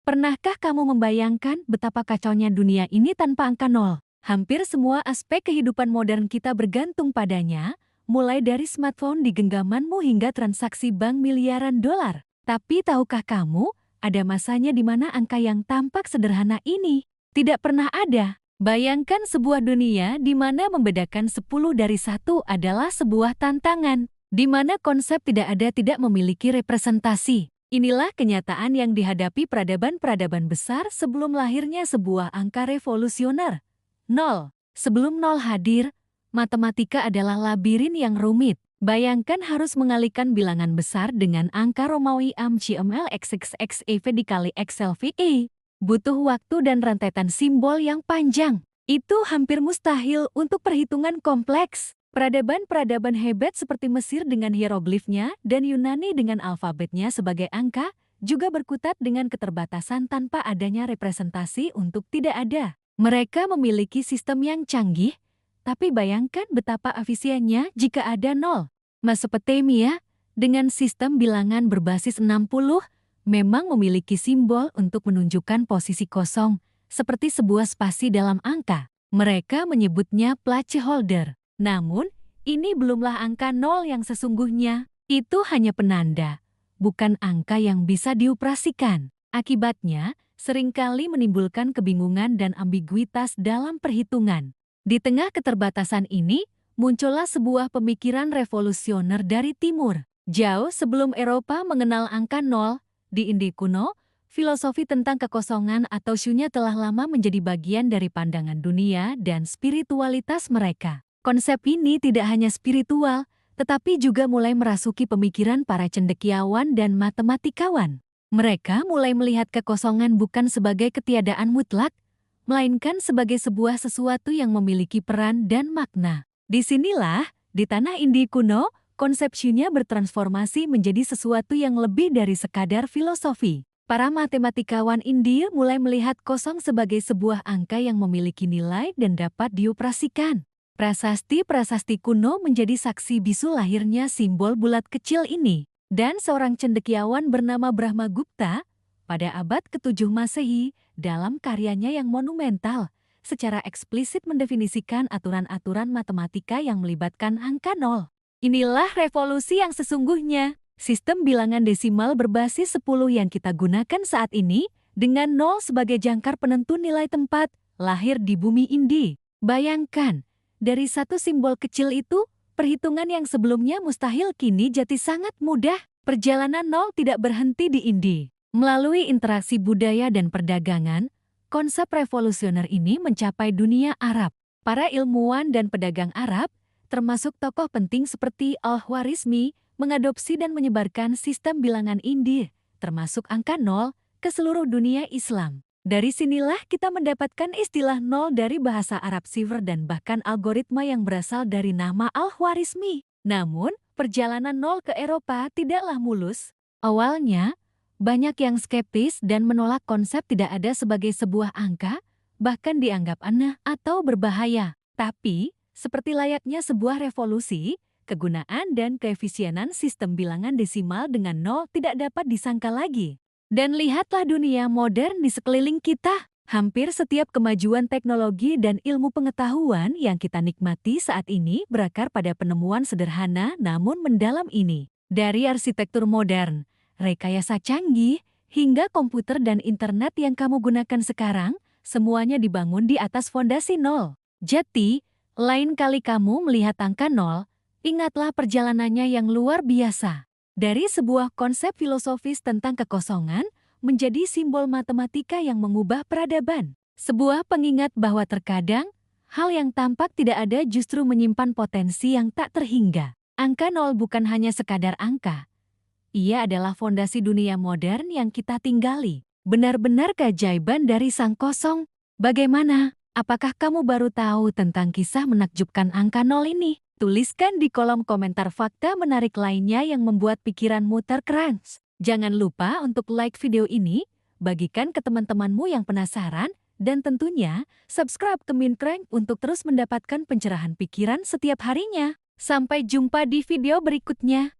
Pernahkah kamu membayangkan betapa kacaunya dunia ini tanpa angka nol? Hampir semua aspek kehidupan modern kita bergantung padanya, mulai dari smartphone di genggamanmu hingga transaksi bank miliaran dolar. Tapi tahukah kamu, ada masanya di mana angka yang tampak sederhana ini tidak pernah ada. Bayangkan sebuah dunia di mana membedakan 10 dari 1 adalah sebuah tantangan, di mana konsep tidak memiliki representasi. Inilah kenyataan yang dihadapi peradaban-peradaban besar sebelum lahirnya sebuah angka revolusioner. Nol. Sebelum nol hadir, matematika adalah labirin yang rumit. Bayangkan harus mengalihkan bilangan besar dengan angka Romawi AMCML XXXEV dikali XLVE. Butuh waktu dan rentetan simbol yang panjang. Itu hampir mustahil untuk perhitungan kompleks. Peradaban-peradaban hebat seperti Mesir dengan hieroglifnya dan Yunani dengan alfabetnya sebagai angka juga berkutat dengan keterbatasan tanpa adanya representasi untuk tidak ada. Mereka memiliki sistem yang canggih, tapi bayangkan betapa efisiennya jika ada nol. Mesopotamia dengan sistem bilangan berbasis 60 memang memiliki simbol untuk menunjukkan posisi kosong, seperti sebuah spasi dalam angka. Mereka menyebutnya placeholder. Namun, ini belumlah angka nol yang sesungguhnya. Itu hanya penanda, bukan angka yang bisa dioperasikan. Akibatnya, seringkali menimbulkan kebingungan dan ambiguitas dalam perhitungan. Di tengah keterbatasan ini, muncullah sebuah pemikiran revolusioner dari timur. Jauh sebelum Eropa mengenal angka nol, di India kuno, filosofi tentang kekosongan atau shunya telah lama menjadi bagian dari pandangan dunia dan spiritualitas mereka. Konsep ini tidak hanya spiritual, tetapi juga mulai merasuki pemikiran para cendekiawan dan matematikawan. Mereka mulai melihat kekosongan bukan sebagai ketiadaan mutlak, melainkan sebagai sebuah sesuatu yang memiliki peran dan makna. Disinilah, di tanah India kuno, konsep shunya bertransformasi menjadi sesuatu yang lebih dari sekadar filosofi. Para matematikawan India mulai melihat kosong sebagai sebuah angka yang memiliki nilai dan dapat dioperasikan. Prasasti-prasasti kuno menjadi saksi bisu lahirnya simbol bulat kecil ini. Dan seorang cendekiawan bernama Brahmagupta, pada abad ke-7 Masehi, dalam karyanya yang monumental, secara eksplisit mendefinisikan aturan-aturan matematika yang melibatkan angka nol. Inilah revolusi yang sesungguhnya. Sistem bilangan desimal berbasis 10 yang kita gunakan saat ini, dengan nol sebagai jangkar penentu nilai tempat, lahir di bumi India. Bayangkan, dari satu simbol kecil itu, perhitungan yang sebelumnya mustahil kini jadi sangat mudah. Perjalanan nol tidak berhenti di India. Melalui interaksi budaya dan perdagangan, konsep revolusioner ini mencapai dunia Arab. Para ilmuwan dan pedagang Arab, termasuk tokoh penting seperti Al-Khwarizmi, mengadopsi dan menyebarkan sistem bilangan India, termasuk angka nol, ke seluruh dunia Islam. Dari sinilah kita mendapatkan istilah nol dari bahasa Arab sifr dan bahkan algoritma yang berasal dari nama Al-Khwarizmi. Namun, perjalanan nol ke Eropa tidaklah mulus. Awalnya, banyak yang skeptis dan menolak konsep tidak ada sebagai sebuah angka, bahkan dianggap aneh atau berbahaya. Tapi, seperti layaknya sebuah revolusi, kegunaan dan keefisienan sistem bilangan desimal dengan nol tidak dapat disangka lagi. Dan lihatlah dunia modern di sekeliling kita. Hampir setiap kemajuan teknologi dan ilmu pengetahuan yang kita nikmati saat ini berakar pada penemuan sederhana namun mendalam ini. Dari arsitektur modern, rekayasa canggih, hingga komputer dan internet yang kamu gunakan sekarang, semuanya dibangun di atas fondasi nol. Jadi, lain kali kamu melihat angka nol, ingatlah perjalanannya yang luar biasa. Dari sebuah konsep filosofis tentang kekosongan menjadi simbol matematika yang mengubah peradaban. Sebuah pengingat bahwa terkadang, hal yang tampak tidak ada justru menyimpan potensi yang tak terhingga. Angka nol bukan hanya sekadar angka. Ia adalah fondasi dunia modern yang kita tinggali. Benar-benar keajaiban dari sang kosong. Bagaimana? Apakah kamu baru tahu tentang kisah menakjubkan angka nol ini? Tuliskan di kolom komentar fakta menarik lainnya yang membuat pikiranmu terkerans. Jangan lupa untuk like video ini, bagikan ke teman-temanmu yang penasaran, dan tentunya subscribe ke Minkreng untuk terus mendapatkan pencerahan pikiran setiap harinya. Sampai jumpa di video berikutnya.